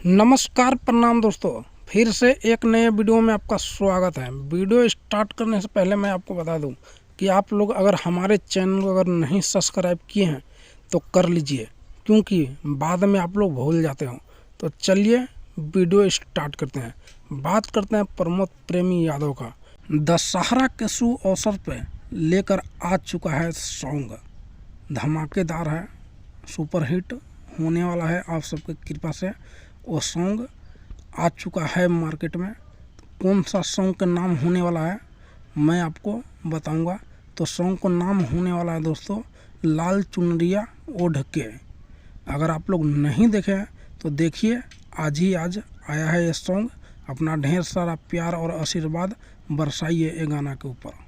नमस्कार प्रणाम दोस्तों, फिर से एक नए वीडियो में आपका स्वागत है। वीडियो स्टार्ट करने से पहले मैं आपको बता दूं कि आप लोग अगर हमारे चैनल को अगर नहीं सब्सक्राइब किए हैं तो कर लीजिए, क्योंकि बाद में आप लोग भूल जाते हो। तो चलिए वीडियो स्टार्ट करते हैं। बात करते हैं प्रमोद प्रेमी यादव का। दशहरा के शुभ अवसर पर लेकर आ चुका है सॉन्ग, धमाकेदार है, सुपरहिट होने वाला है। आप सबकी कृपा से वो सॉन्ग आ चुका है मार्केट में। कौन सा सॉन्ग का नाम होने वाला है मैं आपको बताऊंगा। तो सॉन्ग का नाम होने वाला है दोस्तों लाल चुनरिया ओढ़ के। अगर आप लोग नहीं देखे हैं तो देखिए, आज ही आज आया है ये सॉन्ग। अपना ढेर सारा प्यार और आशीर्वाद बरसाइए ये गाना के ऊपर।